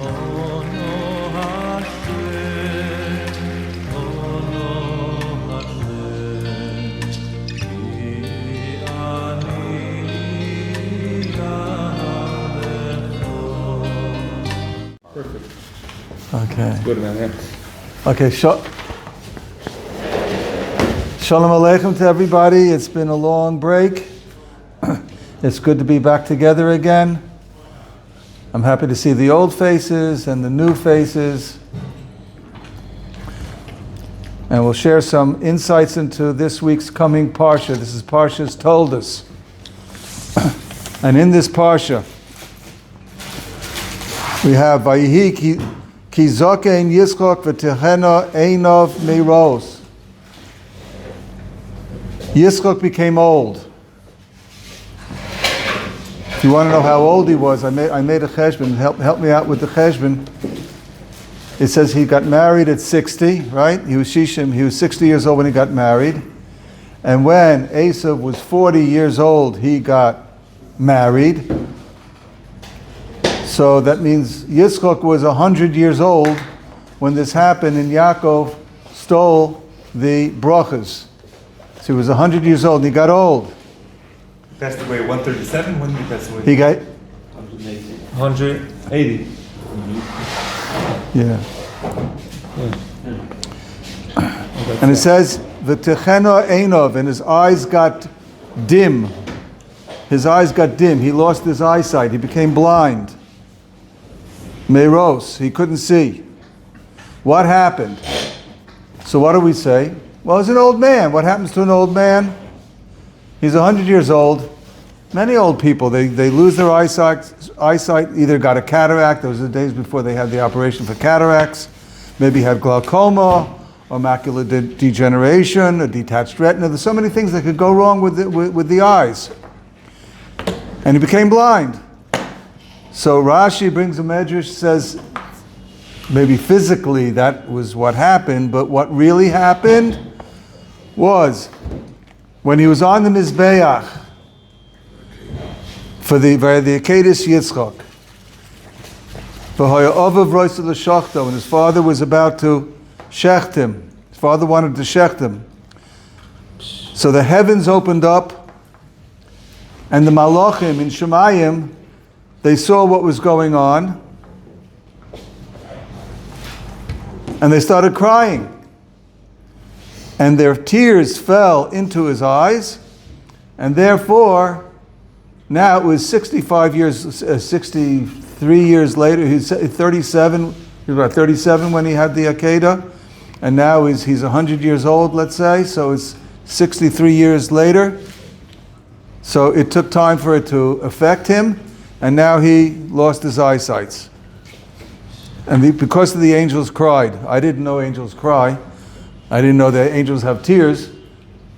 Perfect. Okay. Good, man. Yeah. Okay. Shalom Aleichem to everybody. It's been a long break. It's good to be back together again. I'm happy to see the old faces and the new faces. And we'll share some insights into this week's coming Parsha. This is Parshas Toldos. And in this Parsha, we have Vayihi ki zokein Yitzchak v'techena einov meiros. Yitzchak became old. If you want to know how old he was, I made a cheshbon. Help me out with the cheshbon. It says he got married at 60, right? He was 60 years old when he got married. And when Esav was 40 years old, he got married. So that means Yitzchak was 100 years old when this happened, and Yaakov stole the brachas. So he was 100 years old and he got old. He passed away at 137. When did he pass away? He got 180. Yeah. And it says, V'techena einov, and his eyes got dim. His eyes got dim. He lost his eyesight. He became blind. Meiros, he couldn't see. What happened? So what do we say? Well, he's an old man. What happens to an old man? He's 100 years old. Many old people, they lose their eyesight, either got a cataract, those are the days before they had the operation for cataracts, maybe had glaucoma, or macular degeneration, a detached retina. There's so many things that could go wrong with the eyes. And he became blind. So Rashi brings a medrash, says maybe physically that was what happened, but what really happened was when he was on the Mizbeach for the Akedis Yitzchak, and his father was about to shecht him. His father wanted to shecht him. So the heavens opened up, and the Malachim in Shemayim, they saw what was going on, and they started crying. And their tears fell into his eyes, and therefore, now it was 63 years later, he's 37, he was about 37 when he had the Akedah, and now he's 100 years old, let's say, so it's 63 years later. So it took time for it to affect him, and now he lost his eyesight. And because the angels cried, I didn't know angels cry. I didn't know that angels have tears,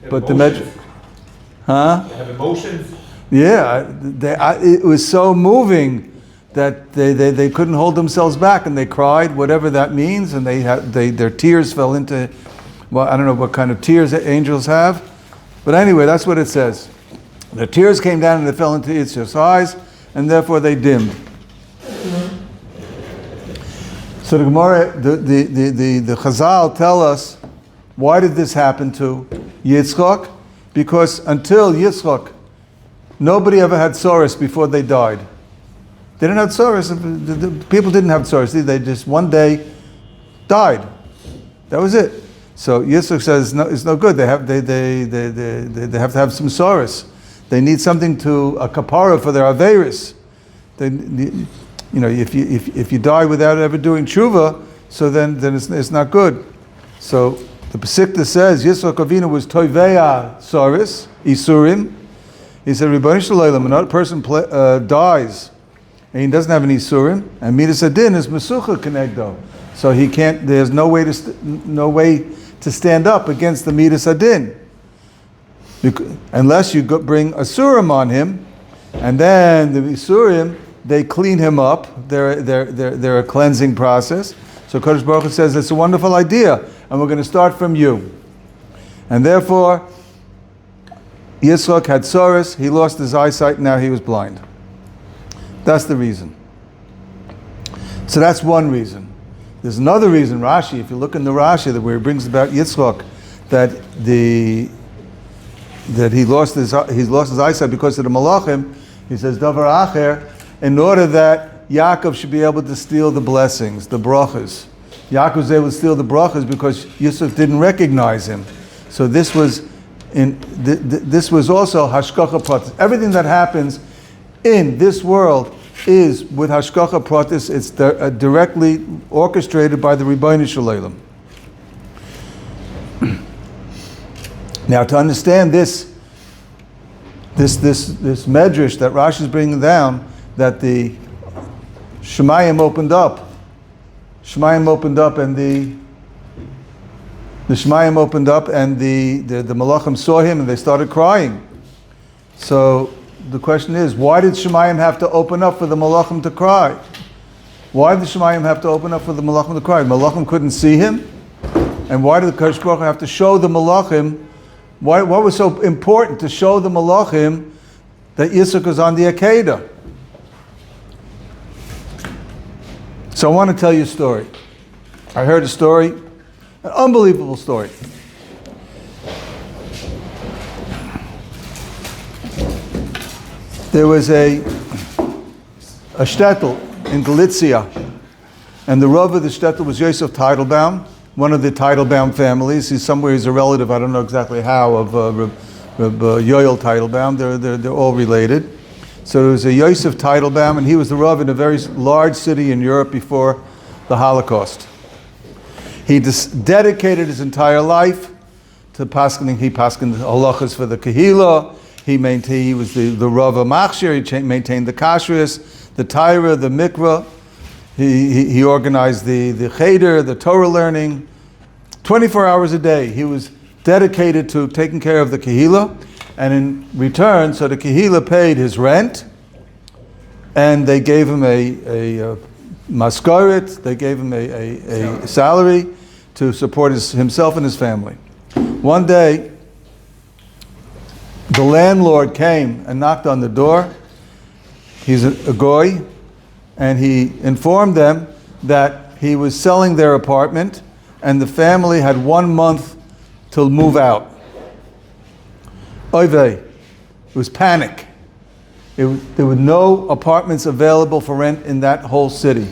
but emotions. They have emotions. Yeah, it was so moving that they couldn't hold themselves back, and they cried, whatever that means, and their tears fell into, well, I don't know what kind of tears angels have, but anyway, that's what it says. The tears came down and they fell into Yitzchak's eyes, and therefore they dimmed. So the Gemara, the Chazal tell us, why did this happen to Yitzchak? Because until Yitzchak, nobody ever had tzoros before they died. They didn't have tzoros. The people didn't have tzoros. They just one day died. That was it. So Yitzchak says it's no good. They have to have some tzoros. They need something to a kapara for their averis. If you die without ever doing tshuva, so then it's not good. So the Pesikta says Yitzchak Avinu was toiveya tzoros isurim. He said, Rebbeinu Shalom, another person dies and he doesn't have any isurim, and midas adin is mesucha kenegdo, so he can't. There's no way to stand up against the midas adin, unless you bring asurim on him, and then the isurim they clean him up. They're a cleansing process. So Kodesh Baruch Hu says it's a wonderful idea, and we're going to start from you, and therefore Yitzchak had tzoros, he lost his eyesight, now he was blind. That's the reason. So that's one reason. There's another reason, Rashi, if you look in the Rashi, where he brings about Yitzchak, that he lost his eyesight because of the Malachim. He says, Davar Acher, in order that Yaakov should be able to steal the blessings, the brachas. Yaakov was able to steal the brachas because Yisuf didn't recognize him. So this was also hashgacha pratis. Everything that happens in this world is with hashgacha pratis. It's directly orchestrated by the Ribbono Shel Olam. Now, to understand this medrash that Rashi is bringing down, that the Shemayim opened up, and the Shemayim opened up, and the Malachim saw him, and they started crying. So the question is, why did Shemayim have to open up for the Malachim to cry? Why did the Shemayim have to open up for the Malachim to cry? Malachim couldn't see him, and why did the Kadosh Baruch Hu have to show the Malachim? What was so important to show the Malachim that Yitzchak was on the Akedah? So I want to tell you a story. I heard a story, an unbelievable story. There was a shtetl in Galicia, and the Rav of the shtetl was Yosef Teitelbaum, one of the Teitelbaum families. He's a relative, I don't know exactly how, of Reb Yoel Teitelbaum. They're all related. So there was a Yosef Teitelbaum, and he was the Rav in a very large city in Europe before the Holocaust. He dedicated his entire life to paskening. He paskened halachas for the Kehillah. He was the Rav of Machshir. He maintained the kashrus, the Torah, the mikvah. He organized the cheder, the Torah learning. 24 hours a day. He was dedicated to taking care of the Kehillah. And in return, so the Kehillah paid his rent, and they gave him a maskaret, they gave him a salary to support himself and his family. One day, the landlord came and knocked on the door. He's a goy, and he informed them that he was selling their apartment, and the family had 1 month to move out. Oy vey. It was panic. There were no apartments available for rent in that whole city.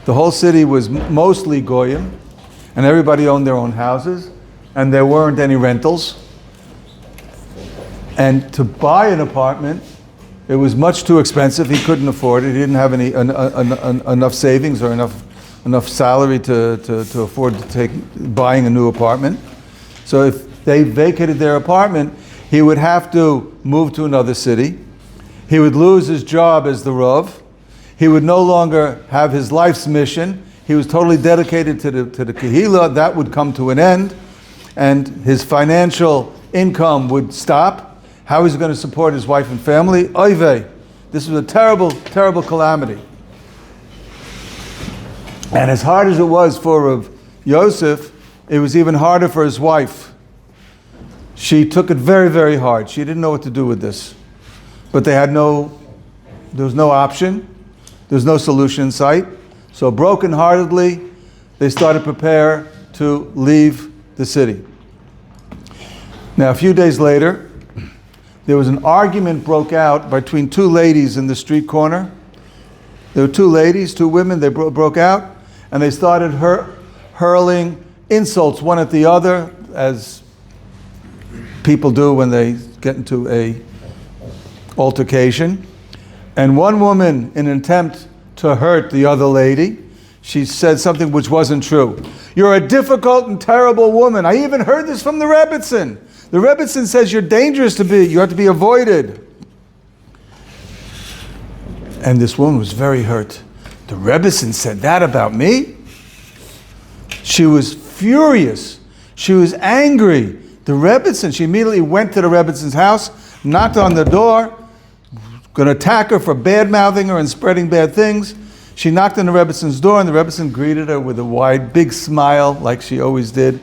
The whole city was mostly goyim, and everybody owned their own houses, and there weren't any rentals. And to buy an apartment, it was much too expensive. He couldn't afford it. He didn't have enough savings or enough salary to afford buying a new apartment. So if they vacated their apartment, he would have to move to another city. He would lose his job as the Rav. He would no longer have his life's mission. He was totally dedicated to the Kehillah. That would come to an end, and his financial income would stop. How is he going to support his wife and family? Oy vey. This was a terrible, terrible calamity. And as hard as it was for Rav Yosef, it was even harder for his wife. She took it very, very hard. She didn't know what to do with this. But there was no option. There was no solution in sight. So brokenheartedly, they started to prepare to leave the city. Now, a few days later, there was an argument broke out between two ladies in the street corner. There were two ladies, two women, they broke out, and they started hurling insults one at the other, as people do when they get into a altercation. And one woman, in an attempt to hurt the other lady, she said something which wasn't true. You're a difficult and terrible woman. I even heard this from the Rebbitzin. The Rebbitzin says you're dangerous you have to be avoided. And this woman was very hurt. The Rebbitzin said that about me? She was furious. She was angry. The Rebbitzin, she immediately went to the Rebbitzin's house, knocked on the door, going to attack her for bad-mouthing her and spreading bad things. She knocked on the Rebbitzin's door, and the Rebbitzin greeted her with a wide, big smile, like she always did.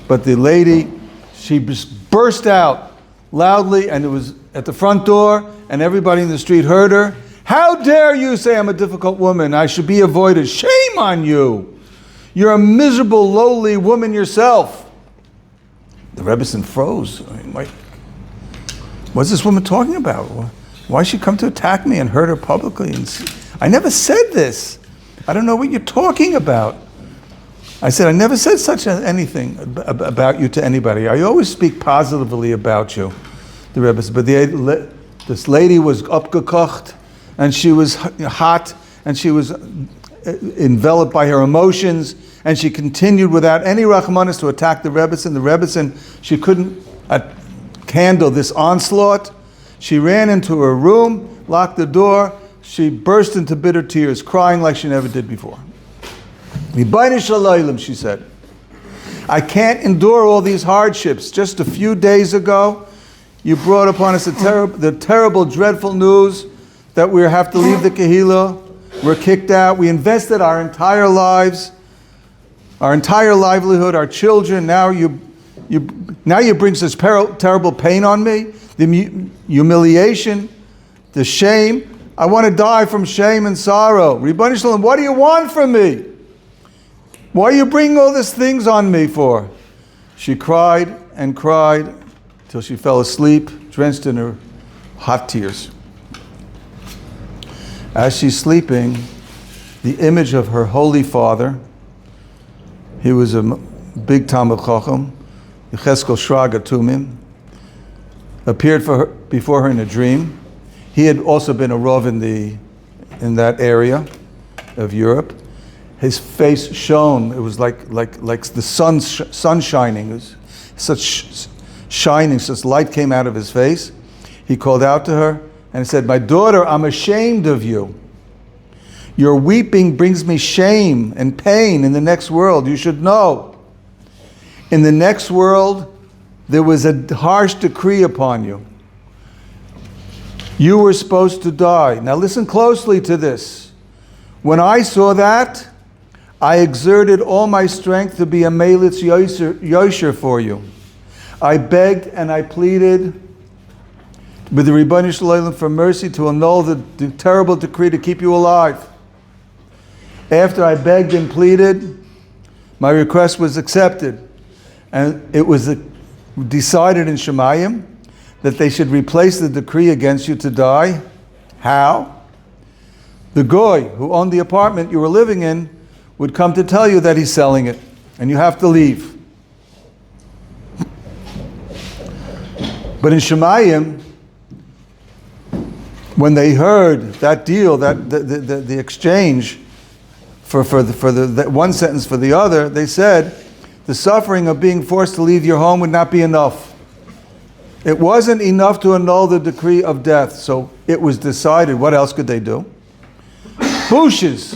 But the lady, she burst out loudly, and it was at the front door, and everybody in the street heard her. How dare you say I'm a difficult woman? I should be avoided. Shame Shame on you. You're a miserable, lowly woman yourself. The Rebbetzin froze. I mean, what's this woman talking about? Why she come to attack me and hurt her publicly? I never said this. I don't know what you're talking about. I said, I never said anything about you to anybody. I always speak positively about you, the Rebbe said. But this lady was upgekocht, and she was hot, and she was enveloped by her emotions, and she continued without any rachmanis to attack the Rebbetzin. The Rebbetzin, she couldn't handle this onslaught. She ran into her room, locked the door. She burst into bitter tears, crying like she never did before. She said, I can't endure all these hardships. Just a few days ago, you brought upon us the terrible, dreadful news that we have to leave the Kehillah. We're kicked out. We invested our entire lives, our entire livelihood, our children. Now you bring such terrible pain on me, the humiliation, the shame. I want to die from shame and sorrow. Ribbon Shalom, what do you want from me? Why are you bringing all these things on me for? She cried and cried till she fell asleep, drenched in her hot tears. As she's sleeping, the image of her holy father, he was a big Talmid Chacham, Yecheskel Shraga Tumim, appeared before her in a dream. He had also been a Rav in that area of Europe. His face shone. It was like the sun shining. It was such shining, such light came out of his face. He called out to her and said, my daughter, I'm ashamed of you. Your weeping brings me shame and pain in the next world. You should know. In the next world, there was a harsh decree upon you. You were supposed to die. Now listen closely to this. When I saw that, I exerted all my strength to be a Melitz Yosher for you. I begged and I pleaded with the Ribbon Shalom for mercy to annul the terrible decree to keep you alive. After I begged and pleaded, my request was accepted. And it was decided in Shemayim that they should replace the decree against you to die. How? The goy who owned the apartment you were living in would come to tell you that he's selling it, and you have to leave. But in Shemayim, when they heard that deal, that the exchange for the one sentence for the other, they said, the suffering of being forced to leave your home would not be enough. It wasn't enough to annul the decree of death, so it was decided. What else could they do? Bushes,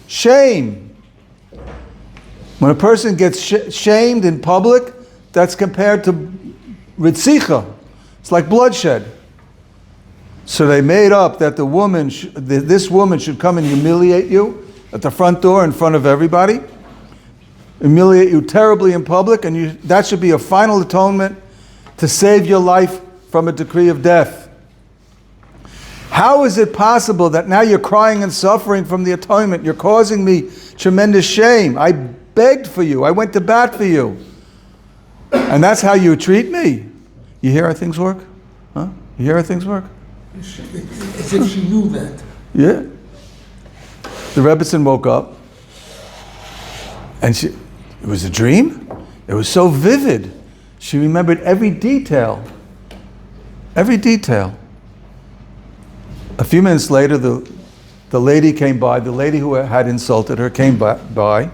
shame. When a person gets shamed in public, that's compared to ritzicha. It's like bloodshed. So they made up that this woman should come and humiliate you at the front door in front of everybody, humiliate you terribly in public, and that should be a final atonement to save your life from a decree of death. How is it possible that now you're crying and suffering from the atonement? You're causing me tremendous shame. I begged for you. I went to bat for you. And that's how you treat me. You hear how things work? Huh? You hear how things work? As if she knew that. Yeah. The Rebbetzin woke up, and it was a dream. It was so vivid. She remembered every detail. Every detail. A few minutes later, the lady came by. The lady who had insulted her came by.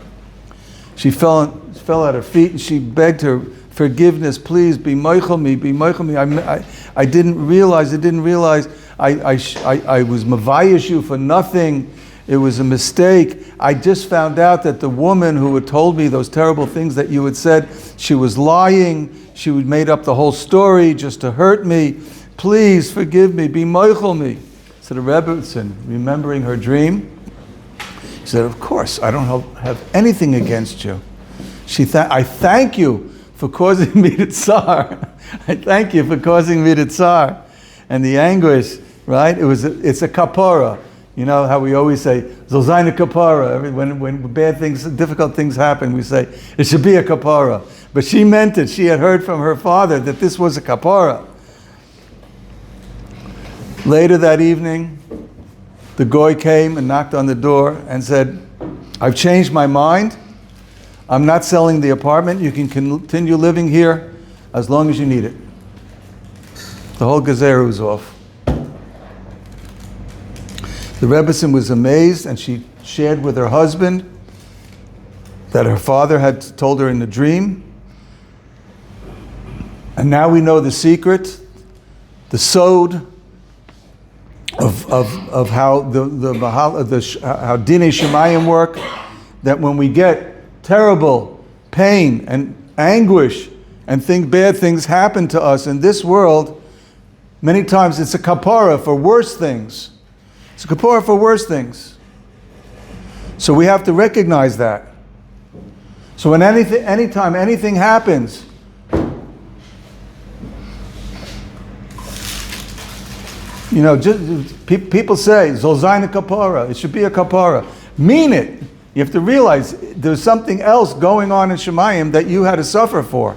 She fell at her feet and she begged her forgiveness. Please be moichel me, be moichel me. I didn't realize. I was mavayish you for nothing. It was a mistake. I just found out that the woman who had told me those terrible things that you had said, she was lying. She had made up the whole story just to hurt me. Please forgive me, be moichel me. So the Rebbetzin, remembering her dream, she said, of course, I don't have anything against you. I thank you for causing me to tsar. I thank you for causing me to tsar. And the anguish, right? It's a kapara. You know how we always say, Zolzaina kapara. When bad things, difficult things happen, we say, it should be a kapara. But she meant it. She had heard from her father that this was a kapara. Later that evening, the goy came and knocked on the door and said, I've changed my mind. I'm not selling the apartment. You can continue living here as long as you need it. The whole gezerah was off. The Rebbetzin was amazed, and she shared with her husband that her father had told her in a dream. And now we know the secret, the sod of how how Dinei Shemayim work. That when we get terrible pain and anguish and think bad things happen to us in this world, many times it's a kapara for worse things. It's a kapara for worse things. So we have to recognize that. So when anytime anything happens, you know, people say, Zolzaina kapara, it should be a kapara. Mean it. You have to realize there's something else going on in Shemayim that you had to suffer for.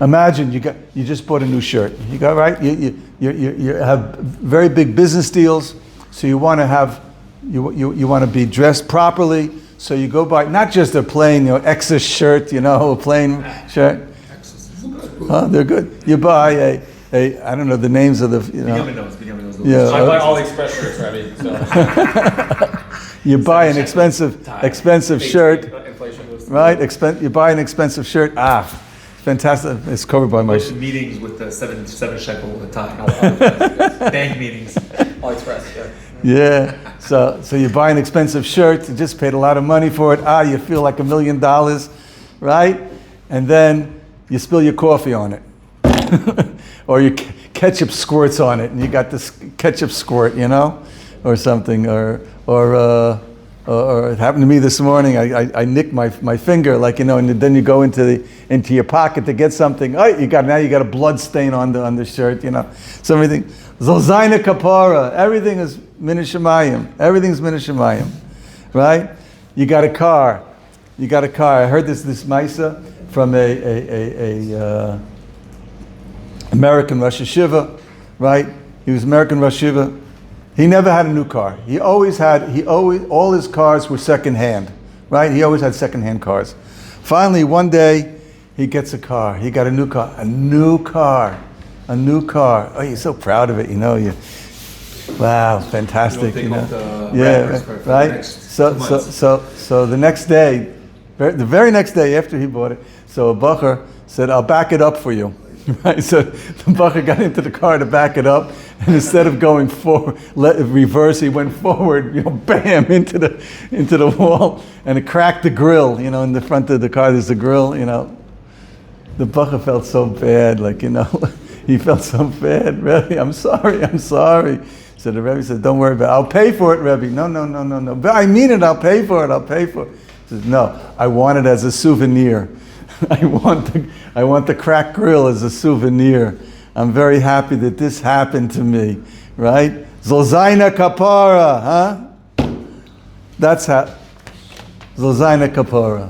Imagine you just bought a new shirt. You got right. You have very big business deals, so you want to have you want to be dressed properly. So you go buy not just a plain Exis shirt, a plain shirt. They're good. You buy a I don't know the names of the Becoming those. Yeah, I buy all the express shirts, Rabbi. So. You buy an expensive shirt, right? You buy an expensive shirt. Fantastic! It's covered by my. Meetings with the seven shekel at a time. Bank meetings. All express. Yeah. So you buy an expensive shirt. You just paid a lot of money for it. You feel like $1 million, right? And then you spill your coffee on it, or your ketchup squirts on it, and you got this ketchup squirt, or something, or it happened to me this morning. I nicked my finger, and then you go into your pocket to get something. Oh, you got a blood stain on the shirt, So everything, Zolzaina kapara, everything is min hashemayim. Everything's min hashemayim, right? You got a car. I heard this Maisa from a American Rosh Hashiva, right? He was American Rosh Hashiva. He never had a new car. All his cars were secondhand, right? He always had secondhand cars. Finally, one day, he gets a car. He got a new car. Oh, he's so proud of it, Wow, fantastic, Yeah, right? So the next day, the very next day after he bought it, so a bacher said, I'll back it up for you. Right, so the bacher got into the car to back it up, and instead of going reverse, he went forward, bam, into the wall, and it cracked the grill, in the front of the car, there's a grill, The bacher felt so bad, he felt so bad. Rebbe, I'm sorry. So the Rebbe said, don't worry about it. I'll pay for it, Rebbe. No. But I mean it, I'll pay for it. He says, no, I want it as a souvenir. I want the cracked grill as a souvenir. I'm very happy that this happened to me, right? Zolzaina kapara, huh? That's how. Zolzaina kapara.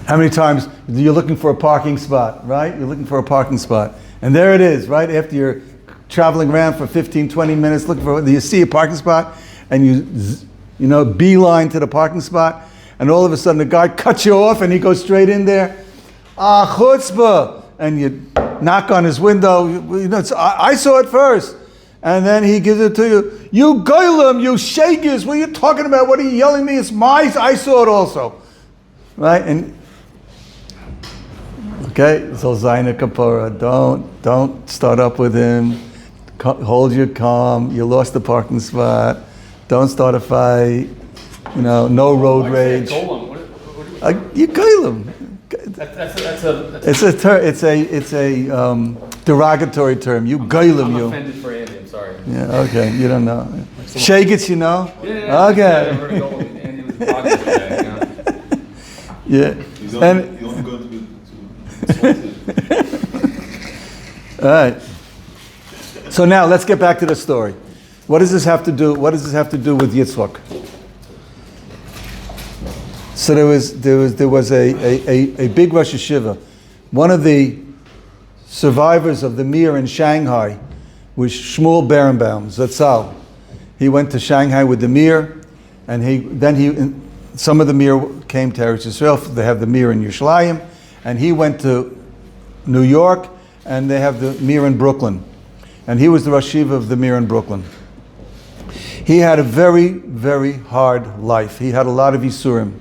How many times you're looking for a parking spot, right? You're looking for a parking spot. And there it is, right? After you're traveling around for 15, 20 minutes you see a parking spot, and you beeline to the parking spot, and all of a sudden the guy cuts you off and he goes straight in there. Chutzpah! And you knock on his window. I saw it first. And then he gives it to you. You goylem, you shakers, what are you talking about? What are you yelling at me? I saw it also. Right? And okay, Zolzaina kapara. Don't start up with him. Hold your calm. You lost the parking spot. Don't start a fight. No road rage. You goylem. It's a derogatory term. You goylem. I'm offended for Andy. I'm sorry. Yeah. Okay. You don't know. Shagits, Yeah. Okay. I've heard it all. Andy was talking today, Yeah. He's only going to right. So now let's get back to the story. What does this have to do? What does this have to do with Yitzchak? So there was a big Rosh Hashiva. One of the survivors of the Mir in Shanghai was Shmuel Berenbaum, Zatzal. He went to Shanghai with the Mir, and some of the Mir came to Eretz Yisrael. They have the Mir in Yerushalayim, and he went to New York, and they have the Mir in Brooklyn. And he was the Rosh Hashiva of the Mir in Brooklyn. He had a very, very hard life. He had a lot of Yisurim.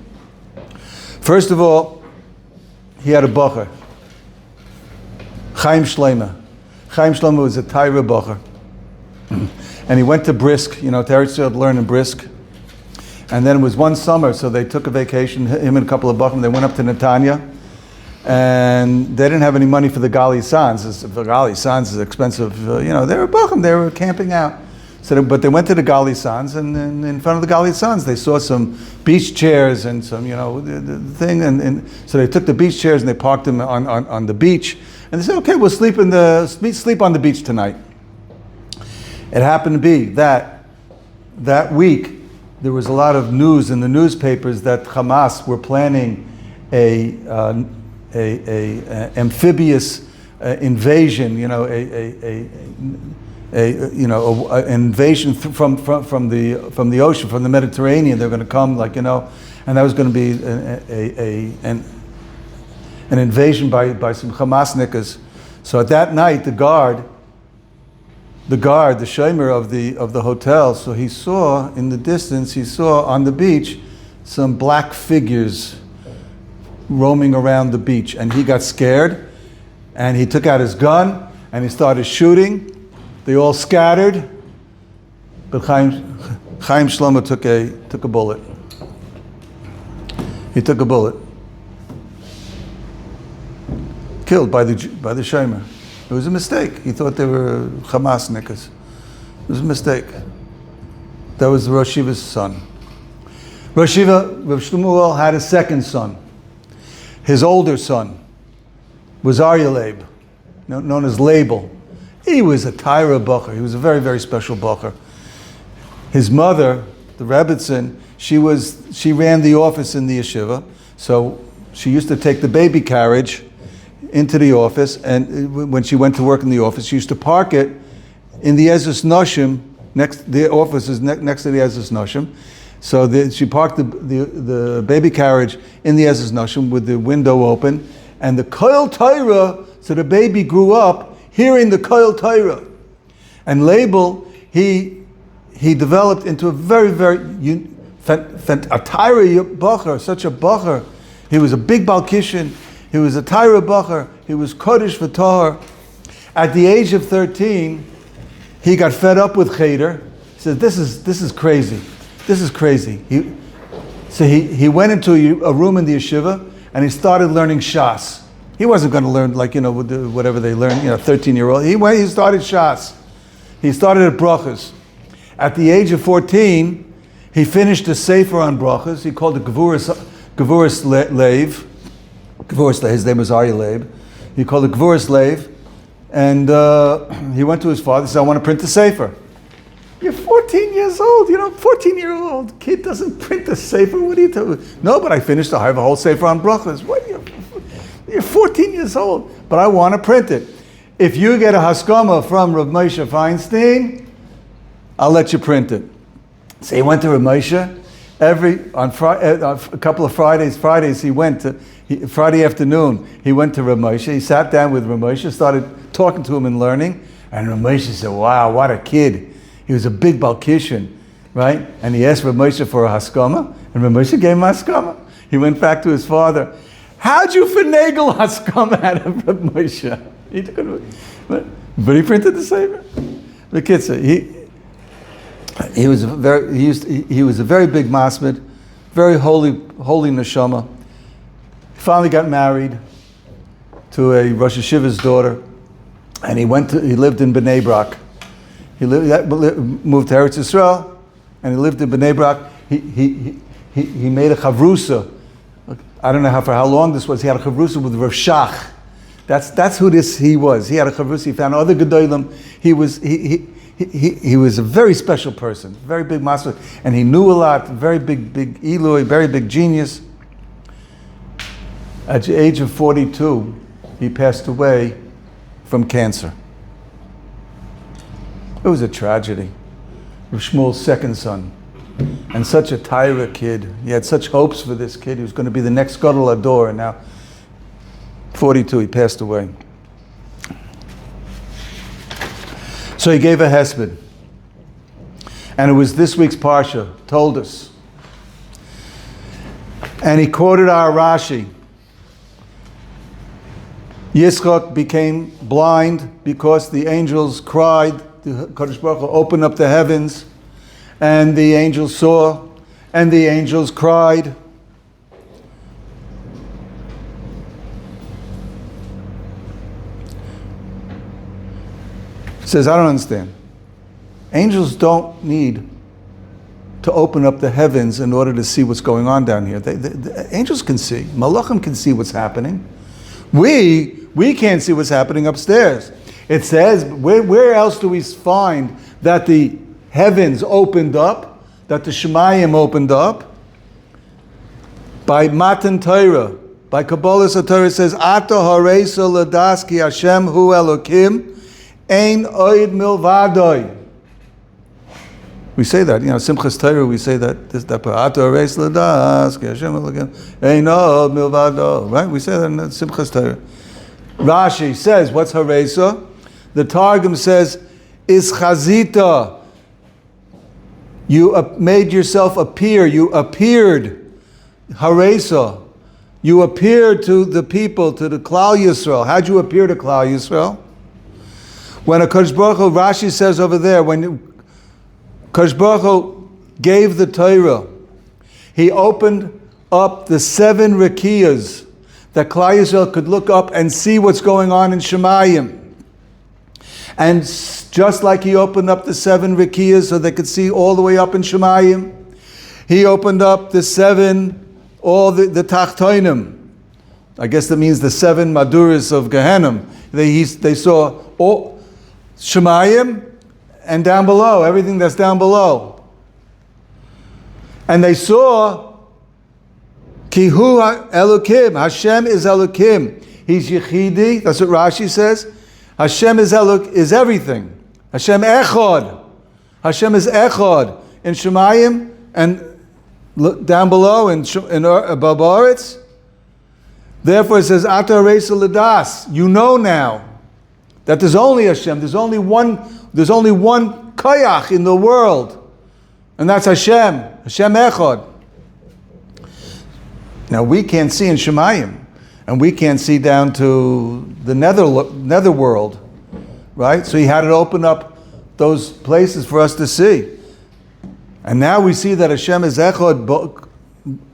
First of all, he had a bacher, Chaim Shleima. Chaim Shleima was a Torah bacher. And he went to Brisk, to Eretz Yisrael to learn in Brisk. And then it was one summer, so they took a vacation, him and a couple of bachim, they went up to Netanya. And they didn't have any money for the Gali Sans. The Gali Sans is expensive. They were bachim, they were camping out. But they went to the Gali Sans, and in front of the Gali Sans, they saw some beach chairs and some, the thing. And so they took the beach chairs and they parked them on the beach. And they said, okay, we'll sleep on the beach tonight. It happened to be that week, there was a lot of news in the newspapers that Hamas were planning a amphibious invasion, an invasion from the ocean, from the Mediterranean. They're going to come, and that was going to be an invasion by some Hamasnikas. So at that night, the shomer of the hotel, so he saw in the distance, on the beach some black figures roaming around the beach, and he got scared, and he took out his gun and he started shooting. They all scattered, but Chaim Shlomo took a bullet. He took a bullet, killed by the shomer. It was a mistake. He thought they were Hamasnikas. It was a mistake. That was the Rosh Hashiva's son. Rosh Hashiva, Rav Shmuel, had a second son. His older son was Aryeh Leib, known as Label. He was a Torah bacher. He was a very, very special bacher. His mother, the Rebbitzin, she ran the office in the yeshiva, so she used to take the baby carriage into the office, and when she went to work in the office, she used to park it in the Ezras Noshim, the office is next to the Ezras Noshim. So she parked the baby carriage in the Ezras Noshim with the window open, and the Koil Torah, so the baby grew up hearing the Koil Torah. And Label, he developed into a very, very a Torah bacher, such a bacher. He was a big Balkishin. He was a Torah bacher. He was Kodesh v'Tahar. At the age of 13, he got fed up with Cheder. He said, "This is crazy. This is crazy." He went into a room in the yeshiva and he started learning Shas. He wasn't going to learn whatever they learn, 13-year-old. He started Shas. He started at brachas. At the age of 14, he finished a sefer on brachas. He called it Gevuras Leiv. His name was Aryeh Leib. He called it Gevuras Leiv. And he went to his father and said, "I want to print a sefer." You're 14 years old, 14-year-old kid doesn't print a sefer. What are you doing? No, but I finished I have a whole sefer on brachas. What? You're 14 years old, but I want to print it. If you get a haskama from Rav Moshe Feinstein, I'll let you print it. So he went to Rav Moshe. A couple of Fridays he went to, Friday afternoon, he went to Rav Moshe. He sat down with Rav Moshe, started talking to him and learning. And Rav Moshe said, "Wow, what a kid." He was a big Balkishin, right? And he asked Rav Moshe for a haskama, and Rav Moshe gave him a haskama. He went back to his father. "How'd you finagle haskama out of Rav Moshe?" He took it, but he printed the sefer. The kid said he was a very big masmid, very holy neshama. He finally got married to a Rosh Hashiva's daughter, and he lived in Bnei Brak. He moved to Eretz Yisrael, and he lived in Bnei Brak. He made a chavrusa. I don't know for how long this was. He had a chavrusa with Rav Shach. That's who he was. He had a chavrus. He found other gedolim. He was a very special person, very big master, and he knew a lot. Very big Eloi, very big genius. At the age of 42, he passed away from cancer. It was a tragedy. Rav Shmuel's second son, and such a Tyra kid. He had such hopes for this kid. He was going to be the next Gadol Ador, and now 42, he passed away. So he gave a hesped. And it was this week's Parsha, Toldos. And he quoted our Rashi. Yitzchak became blind because the angels cried. The Kadosh Baruch Hu opened up the heavens, and the angels saw, and the angels cried. Says, I don't understand. Angels don't need to open up the heavens in order to see what's going on down here. The angels can see. Malachim can see what's happening. We can't see what's happening upstairs. It says, where else do we find that the heavens opened up, that the Shemayim opened up? By Matan Torah, by Kabbalah Torah, it says, Ata hareisa ladas ki Hashem hu Elokim, ein oid milvadoi. We say that, Simchas Torah, we say that, Ata hareisa ladas ki Hashem hu Elokim, ein oid milvadoi, right? We say that in Simchas Torah. Rashi says, what's hareisa? The Targum says, is chazita. You made yourself appear. You appeared. Haresa. You appeared to the people, to the Klal Yisrael. How'd you appear to Klal Yisrael? When a Kadosh Baruch Hu, Rashi says over there, when Kadosh Baruch Hu gave the Torah, he opened up the 7 Rekiyas that Klal Yisrael could look up and see what's going on in Shemayim. And just like he opened up the 7 Rekiyas so they could see all the way up in Shemayim, he opened up the 7, all the Tachtoinim. I guess that means the 7 Maduras of Gehenim. They saw all Shemayim and down below, everything that's down below. And they saw Kihu Elokim, Hashem is Elokim. He's Yechidi, that's what Rashi says. Hashem is everything. Hashem Echad. Hashem is Echad in Shemayim and down below in Babaretz. Therefore it says, Ata Reisa Ladas. You know now that there's only Hashem. There's only one Koyach in the world. And that's Hashem. Hashem Echad. Now we can't see in Shemayim. And we can't see down to the nether world, right? So he had to open up those places for us to see. And now we see that Hashem is Echad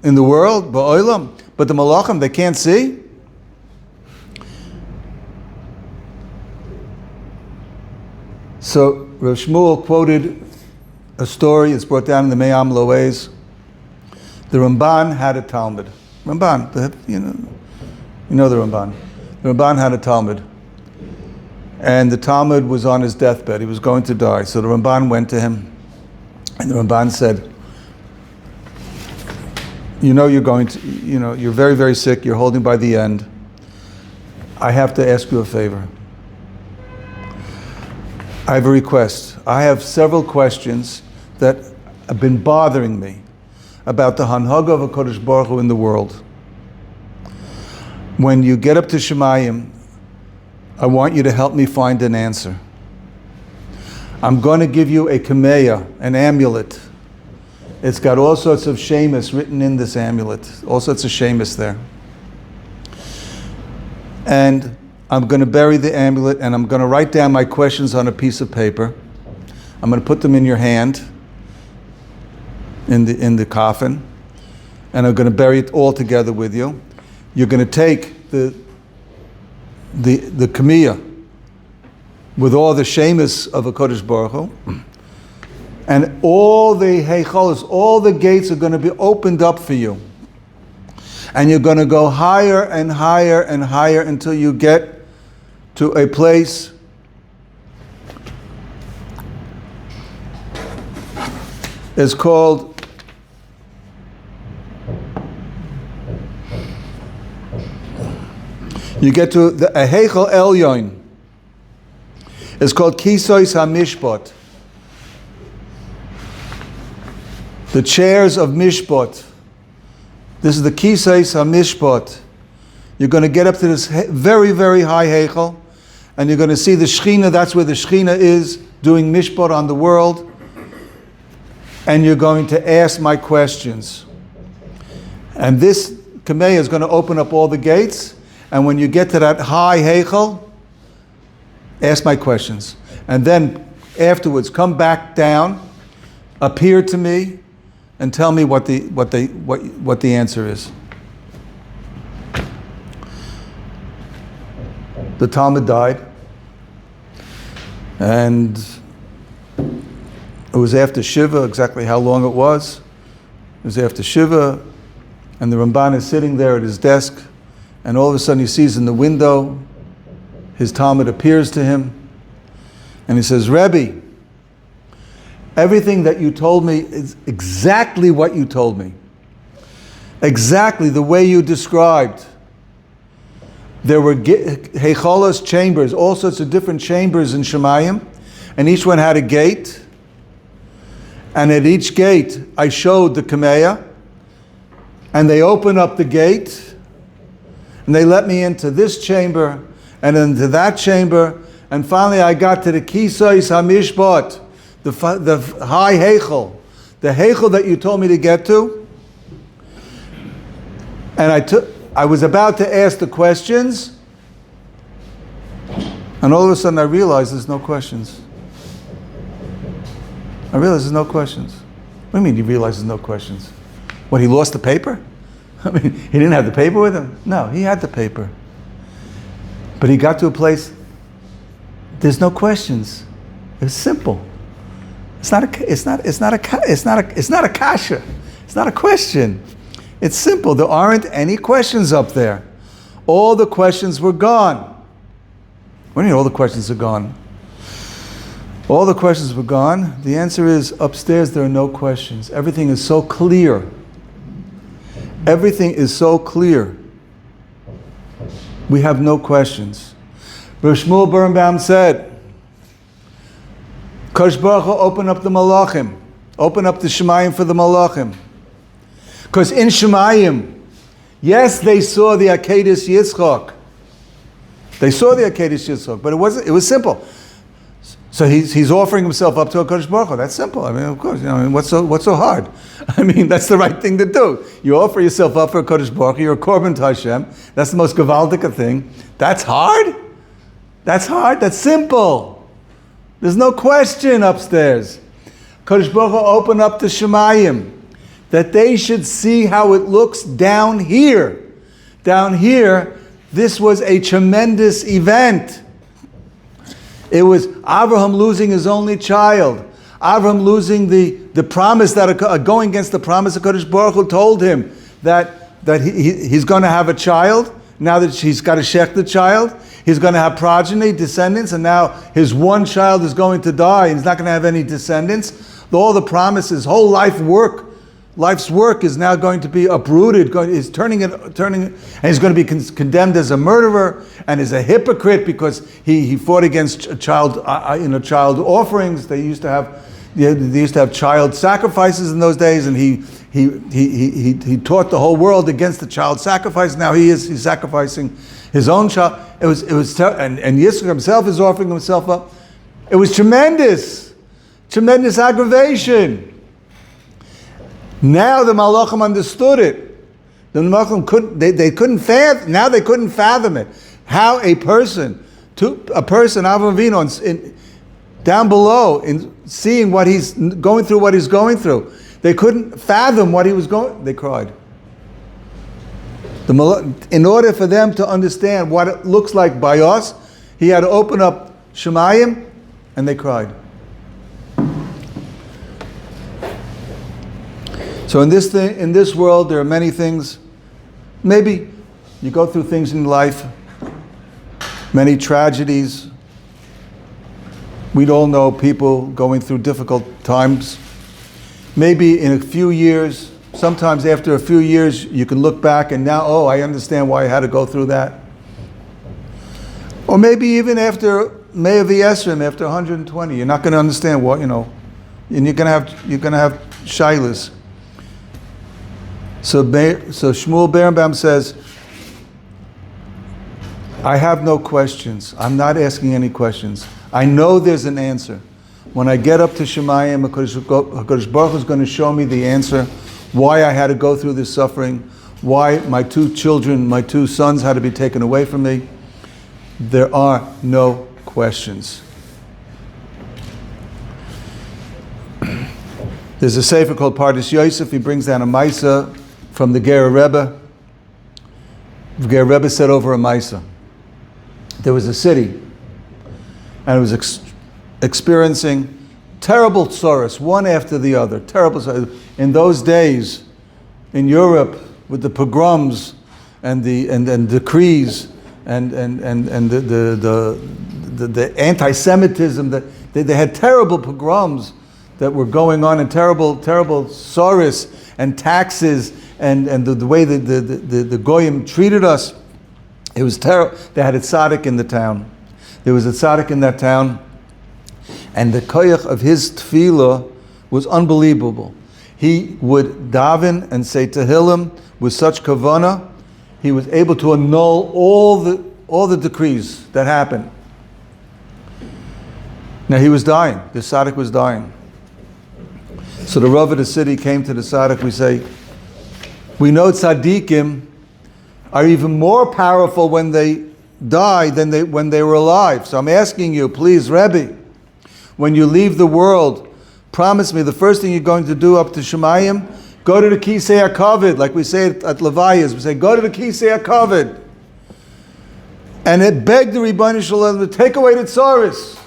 in the world, Ba'olam, but the Malachim, they can't see. So Rav Shmuel quoted a story, it's brought down in the Me'am Lo'ez. The Ramban had a Talmud. Ramban, you know the Ramban. The Ramban had a Talmud. And the Talmud was on his deathbed. He was going to die. So the Ramban went to him. And the Ramban said, you're very, very sick. You're holding by the end. I have to ask you a favor. I have a request. I have several questions that have been bothering me about the Hanhaga of a Kodesh Baruch Hu in the world. When you get up to Shemayim, I want you to help me find an answer. I'm going to give you a kameya, an amulet. It's got all sorts of shemus written in this amulet, all sorts of shemus there. And I'm going to bury the amulet and I'm going to write down my questions on a piece of paper. I'm going to put them in your hand, in the coffin, and I'm going to bury it all together with you. You're going to take the kamiyah with all the shemus of a Kodesh Baruch Hu, and all the heichalos, all the gates are going to be opened up for you. And you're going to go higher and higher and higher until you get to a place is called you get to the Heichel Elyon. It's called Kisois HaMishpat. The chairs of Mishpat. This is the Kisois HaMishpat. You're going to get up to this very, very high Heichel, and you're going to see the Shechina. That's where the Shechina is, doing Mishpat on the world. And you're going to ask my questions. And this Kameya is going to open up all the gates. And when you get to that high Heichel, ask my questions. And then afterwards, come back down, appear to me, and tell me what the answer is. The Talmud died. And it was after Shiva, exactly how long it was. It was after Shiva, and the Ramban is sitting there at his desk, and all of a sudden he sees in the window, his Talmud appears to him, and he says, Rebbe, everything that you told me is exactly what you told me. Exactly the way you described. There were Heicholos chambers, all sorts of different chambers in Shemayim, and each one had a gate. And at each gate, I showed the Kameya, and they opened up the gate, and they let me into this chamber, and into that chamber, and finally I got to the Kisois HaMishpat, the high Heichel, the Heichel that you told me to get to. And I was about to ask the questions, and all of a sudden I realized there's no questions. I realized there's no questions. What do you mean you realize there's no questions? What, he lost the paper? I mean, he didn't have the paper with him? No, he had the paper. But he got to a place, there's no questions. It's simple. It's not a kasha. It's not a question. It's simple. There aren't any questions up there. All the questions were gone. What do you mean all the questions are gone? All the questions were gone. The answer is, upstairs there are no questions. Everything is so clear. Everything is so clear. We have no questions. Rav Shmuel Birnbaum said, Kodesh Baruch Hu, open up the Malachim. Open up the Shemayim for the Malachim. Because in Shemayim, yes, they saw the Akedas Yitzchak. They saw the Akedas Yitzchak, but it was simple. So he's offering himself up to a Kodesh Baruch Hu. That's simple. I mean, of course, what's so hard? I mean, that's the right thing to do. You offer yourself up for a Kodesh Baruch Hu. You're a Korban to Hashem. That's the most Gevaldika thing. That's hard? That's hard? That's simple. There's no question upstairs. Kodesh Baruch Hu open up the Shemayim, that they should see how it looks down here. Down here, this was a tremendous event. It was Abraham losing his only child. Abraham losing the promise that going against the promise that Kodesh Baruch Hu told him that he's going to have a child. Now that he's got to shech the child, he's going to have progeny, descendants, and now his one child is going to die and he's not going to have any descendants. All the promises, whole life's work is now going to be uprooted. He's turning, and he's going to be condemned as a murderer and as a hypocrite because he fought against child offerings. They used to have child sacrifices in those days, and he taught the whole world against the child sacrifice. Now he's sacrificing his own child. And Yitzchak himself is offering himself up. It was tremendous aggravation. Now the Malachim understood it. The Malachim couldn't fathom it. How a person, Avraham Avinu, down below, in seeing what he's going through, they couldn't fathom what he was going. They cried. In order for them to understand what it looks like by us, he had to open up Shemayim, and they cried. So in this world, there are many things. Maybe you go through things in life, many tragedies. We all know people going through difficult times. Maybe in a few years, sometimes after a few years, you can look back and now, oh, I understand why I had to go through that. Or maybe even after Me'ah V'Esrim, after 120, you're not going to understand what, and you're going to have shilas. So Shmuel Berenbaum says, I have no questions. I'm not asking any questions. I know there's an answer. When I get up to Shemayim, HaKadosh Baruch Hu is going to show me the answer, why I had to go through this suffering, why my two children, my two sons had to be taken away from me. There are no questions. There's a sefer called Parshas Yosef. He brings down a Maisa from the Ger Rebbe. The Ger Rebbe said over a Maisa. There was a city, and it was experiencing terrible tsuras, one after the other. Terrible tsuras. In those days, in Europe, with the pogroms and the decrees and the anti-Semitism, that they had terrible pogroms that were going on, and terrible tsuras and taxes and the way the goyim treated us. It was terrible. They had a tzaddik in the town. There was a tzaddik in that town, and the koyach of his tefillah was unbelievable. He would daven and say Tehillim with such kavanah, he was able to annul all the decrees that happened. Now he was dying. The tzaddik was dying. So the Rav of the city came to the tzaddik. We say, we know tzaddikim are even more powerful when they die than when they were alive. So I'm asking you, please, Rebbe, when you leave the world, promise me the first thing you're going to do up to Shemayim, go to the Kisei HaKavod, like we say at Levayas. We say, go to the Kisei HaKavod. And beg the Ribono Shel Olam to take away the tsaris.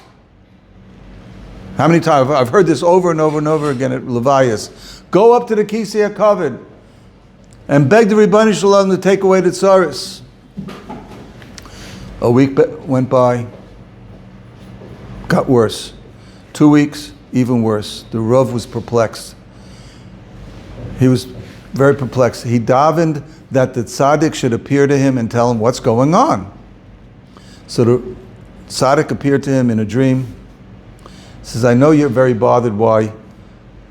How many times? I've heard this over and over and over again at Levayas. Go up to the Kisei HaKavod and beg the Ribono Shel Olam to take away the tsaris. A week went by, got worse. 2 weeks, even worse. The Rav was perplexed. He was very perplexed. He davened that the tzaddik should appear to him and tell him what's going on. So the tzaddik appeared to him in a dream. He says, I know you're very bothered why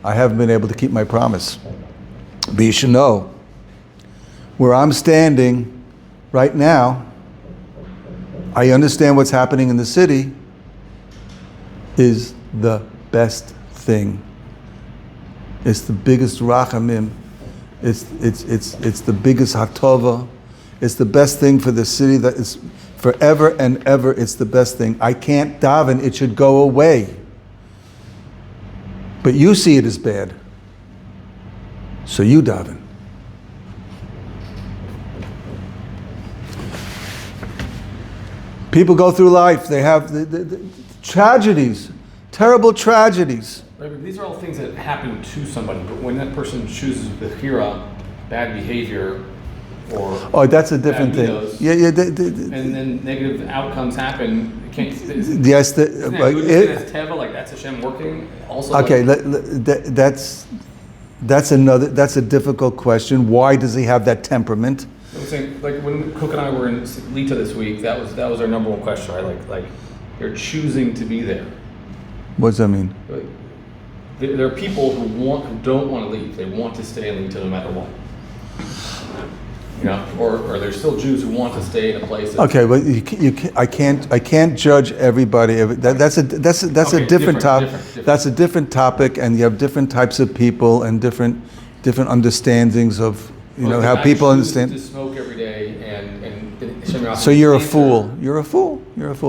I haven't been able to keep my promise. But you should know, where I'm standing right now, I understand what's happening in the city is the best thing. It's the biggest rachamim. It's the biggest hatova. It's the best thing for the city that is forever and ever. It's the best thing. I can't daven. It should go away. But you see it as bad. So you daven. People go through life. They have the tragedies, terrible tragedies. Right, but these are all things that happen to somebody. But when that person chooses bechira, bad behavior, or that's a different thing. Midos, and then negative outcomes happen. Yes, isn't that teva, like that's Hashem working. Also, okay, that's a difficult question. Why does he have that temperament? I'm saying, like when Cook and I were in Lita this week, that was our number one question, right? Like you're choosing to be there. What does that mean? Like, there are people who don't want to leave. They want to stay in Lita no matter what. Or there's still Jews who want to stay in a place. Okay, but I can't judge everybody. That's a different topic. That's a different topic, and you have different types of people and different understandings of how people understand. To smoke every day so you're a fool. You're a fool.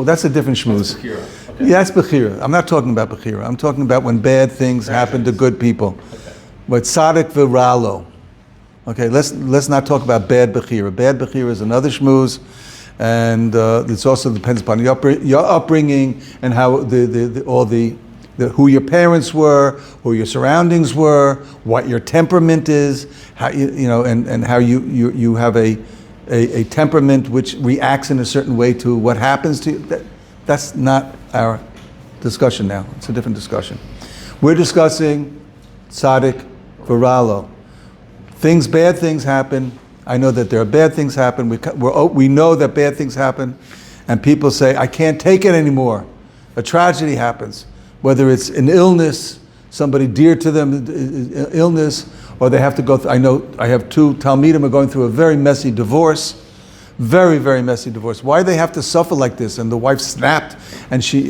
That's a different shmooze. Okay. Yeah, that's bechira. I'm not talking about bechira. I'm talking about when bad things happen to good people. Okay. But tzaddik v'ralo. Okay, let's not talk about bad bechira. Bad bechira is another shmooze, and it also depends upon your upbringing and how who your parents were, who your surroundings were, what your temperament is, how and how you have a temperament which reacts in a certain way to what happens to you. That's not our discussion now. It's a different discussion. We're discussing tzaddik v'ralo. Bad things happen. I know that there are bad things happen. We know that bad things happen, and people say, I can't take it anymore. A tragedy happens, whether it's an illness, somebody dear to them, illness, or they have to go through, I know I have two Talmidim are going through a very messy divorce, very, very messy divorce. Why do they have to suffer like this? And the wife snapped, and she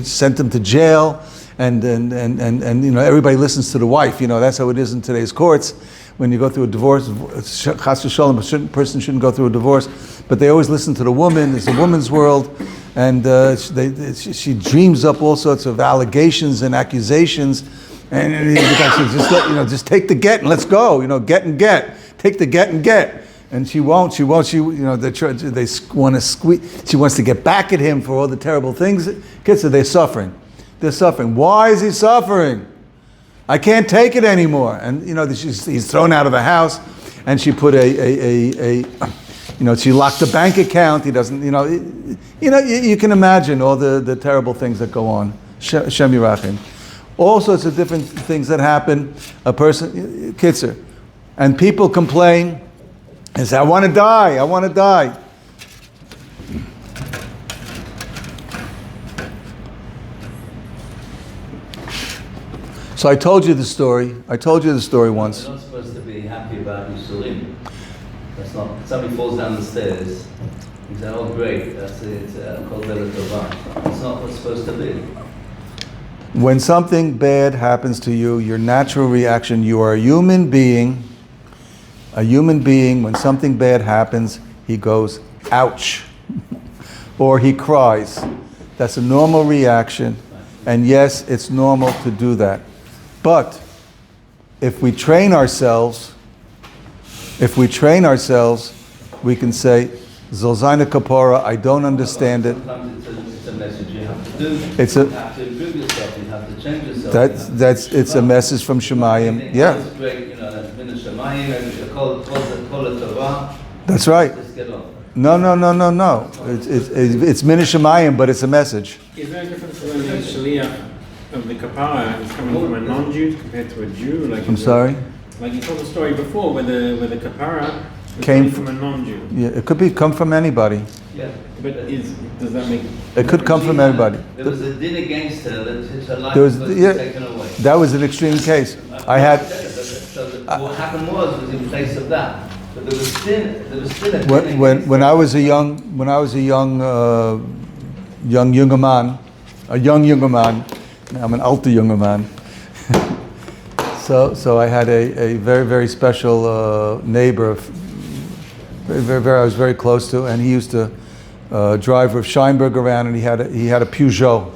sent him to jail, and everybody listens to the wife. That's how it is in today's courts. When you go through a divorce, chas v'sholom, a person shouldn't go through a divorce, but they always listen to the woman. It's a woman's world, and she dreams up all sorts of allegations and accusations. And the guy says, just take the get and let's go. Get and get. Take the get and get. And she won't. They want to squeeze. She wants to get back at him for all the terrible things. Kids, they're suffering. They're suffering. Why is he suffering? I can't take it anymore. And he's thrown out of the house, and she put she locked the bank account. He doesn't. You can imagine all the terrible things that go on. Shem Yirachim. All sorts of different things that happen. A person, kitzer, and people complain and say, I want to die. I want to die. So I told you the story. Once. You're not supposed to be happy about Yisurim. That's not. Somebody falls down the stairs. You say, "Oh, great! That's it. Kol Dela Tova." It's not what's supposed to be. When something bad happens to you, your natural reaction, you are a human being. A human being, when something bad happens, he goes, ouch. Or he cries. That's a normal reaction. And yes, it's normal to do that. But if we train ourselves, we can say, Zolzaina Kapora, I don't understand it. Sometimes it's a message you have to do. You have to improve yourself. You have to change yourself. It's a message from Shemayim. Yeah. That's great. That's been a Shemayim and Kol Tova. That's right. Just get on. No. It's Min Shemayim, but it's a message. Is there a difference when the Shaliach of the Kapara is coming from a non-Jew compared to a Jew? I'm sorry? Like you told the story before where the Kapara came from a non-Jew. Yeah, it could come from anybody. Yeah. But does that make... It could come from anybody. There was a din against her that her life There was was, yeah, taken away. that was an extreme case. I had... So what happened was in place of that. But there was still a din When I was a young man, I'm an alter younger man. So I had a very, very special neighbor, very, I was very close to, and he used to drive with Scheinberg around, and he had a Peugeot,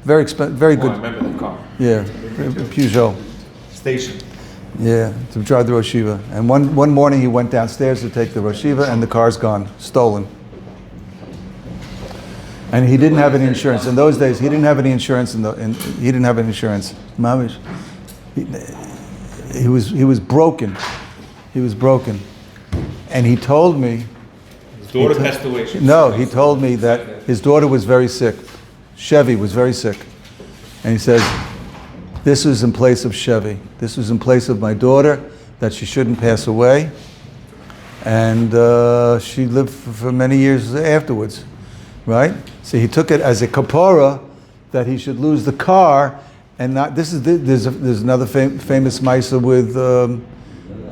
very good. I remember the car. Yeah, a Peugeot. Station. Yeah, to drive the Rosh Yeshiva. And one morning he went downstairs to take the Rosh Yeshiva, and the car's gone, stolen. And he didn't have any insurance. In those days, he didn't have any insurance. He didn't have any insurance. Mamish. He was broken. He was broken. And he told me... His daughter passed away. He told me that his daughter was very sick. Chevy was very sick. And he says, this was in place of Chevy. This was in place of my daughter, that she shouldn't pass away. And she lived for many years afterwards. Right? So he took it as a kapara that he should lose the car, and not. There's another famous Maisa with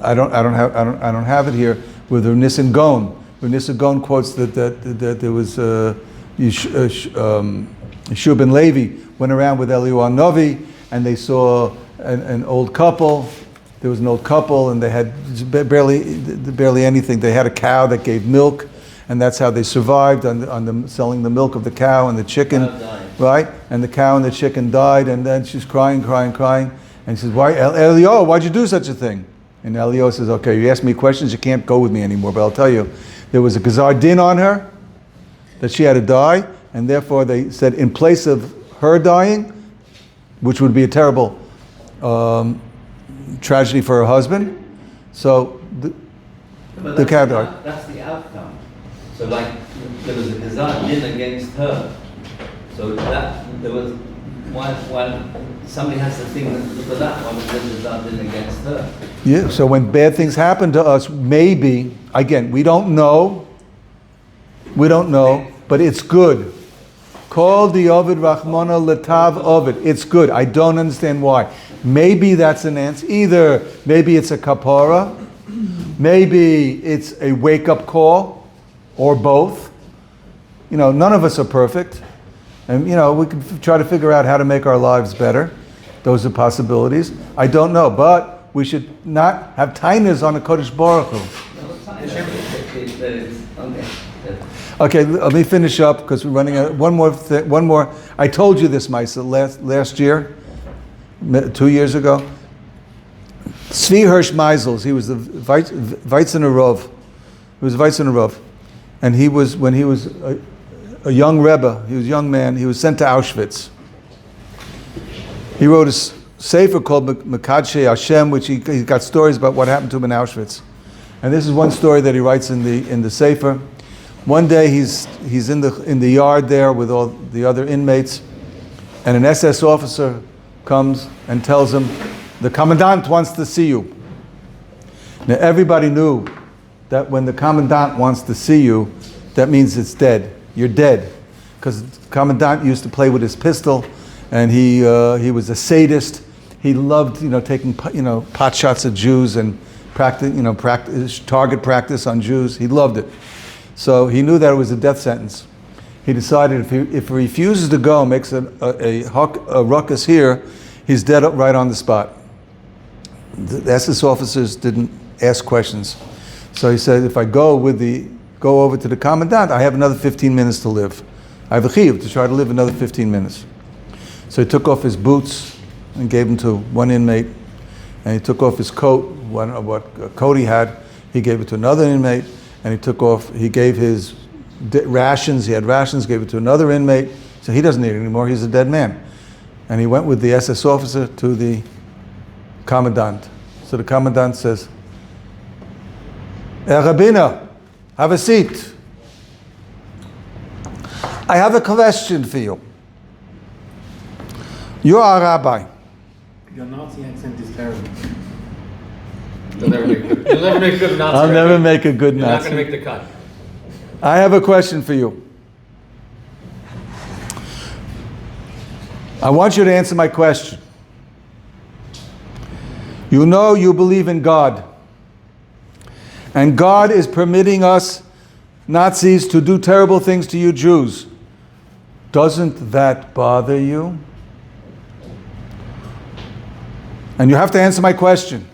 I don't have it here, with Rav Nissan Gon. Rav Nissan Gon quotes that there was Yeshua ben Levi went around with Eliyahu Novi, and they saw an old couple. There was an old couple, and they had barely anything. They had a cow that gave milk, and that's how they survived on selling the milk of the cow and the chicken, right? And the cow and the chicken died, and then she's crying, and he says, "Why, Eliyahu? Why'd you do such a thing?" And Eliyahu says, "Okay, you ask me questions, you can't go with me anymore. But I'll tell you, there was a gazar din on her that she had to die, and therefore they said, in place of her dying, which would be a terrible tragedy for her husband, so But the category. that's the outcome. So like, there was a Gazan din against her. So that, there was, why somebody has to think that for that one, there's a Gazan din against her. Yeah, so when bad things happen to us, maybe, again, we don't know, but it's good. Call the Ovid Rachmana Letav Ovid. It's good. I don't understand why. Maybe that's an answer. Either maybe it's a kapara, maybe it's a wake-up call, or both. You know, none of us are perfect. And, you know, we can try to figure out how to make our lives better. Those are possibilities. I don't know, but we should not have tainas on a Kodesh Baruch Hu. Okay, let me finish up because we're running out. One more. I told you this, Maisa, last year, 2 years ago. Tzvi Hirsch Meisels, he was the Weizenarov. He was Weizenarov. And he was, when he was a young Rebbe, he was a young man, he was sent to Auschwitz. He wrote a sefer called Mekadshe Hashem, which he got stories about what happened to him in Auschwitz. And this is one story that he writes in the sefer. One day he's in the yard there with all the other inmates, and an SS officer comes and tells him, the commandant wants to see you. Now everybody knew that when the commandant wants to see you, that means it's dead. You're dead. Because the commandant used to play with his pistol, and he was a sadist. He loved, taking, pot shots at Jews and target practice on Jews. He loved it. So he knew that it was a death sentence. He decided if he refuses to go, makes a ruckus here, he's dead right on the spot. The SS officers didn't ask questions. So he said, if I go over to the commandant, I have another 15 minutes to live. I have a chiyuv to try to live another 15 minutes. So he took off his boots and gave them to one inmate. And he took off his coat, what coat he had, he gave it to another inmate. And he gave his rations, he had rations, gave it to another inmate. So he doesn't need it anymore, he's a dead man. And he went with the SS officer to the commandant. So the commandant says, Rabbina, have a seat. I have a question for you. You are a rabbi. Your Nazi accent is terrible. You'll never make a good Nazi. I'll never make a good You're not Nazi. going to make the cut. I have a question for you. I want you to answer my question. You know you believe in God. And God is permitting us, Nazis, to do terrible things to you Jews. Doesn't that bother you? And you have to answer my question.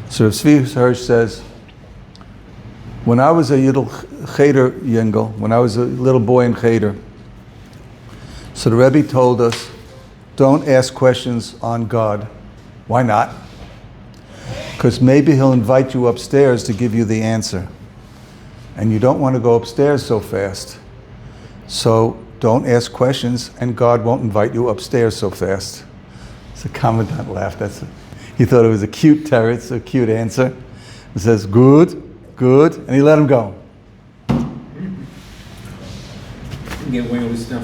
So Tzvi Hirsch says, when I was a little cheder yingel, when I was a little boy in cheder, so the Rebbe told us, don't ask questions on God. Why not? Because maybe he'll invite you upstairs to give you the answer. And you don't want to go upstairs so fast. So don't ask questions, and God won't invite you upstairs so fast. So the commandant laughed. He thought it was a cute teretz, a cute answer. He says, good, and he let him go. Get away with stuff.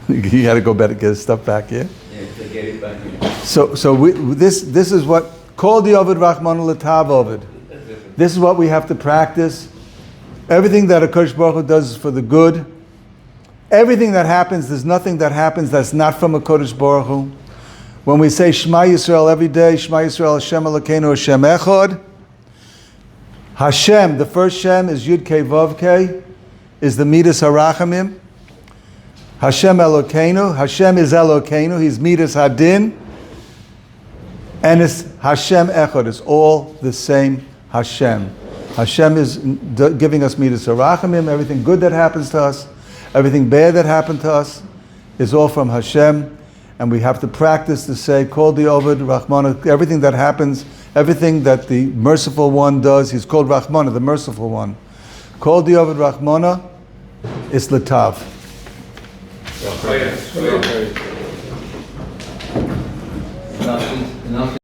He had to go back and get his stuff back, yeah? Yeah, to get it back in. So this is what, call the Ovid Rachman Letav Ovid. This is what we have to practice. Everything that a Kodesh Baruch Hu does is for the good. Everything that happens, there's nothing that happens that's not from a Kodesh Baruch Hu. When we say Shema Yisrael every day, Shema Yisrael Hashem Elokeinu Hashem Echad. Hashem, the first Shem is Yud Kei Vav Kei, is the Midas Harachamim. Hashem Elokeinu, Hashem is Elokeinu, He's Midas Hadin. And it's Hashem Echad, it's all the same Hashem. Hashem is giving us Midas Harachamim, everything good that happens to us, everything bad that happened to us is all from Hashem. And we have to practice to say, called the Ovid Rahmana, everything that happens, everything that the merciful one does, he's called Rahmana, the merciful one. Called the Ovid Rahmana, it's Letav. Oh, yeah. Nothing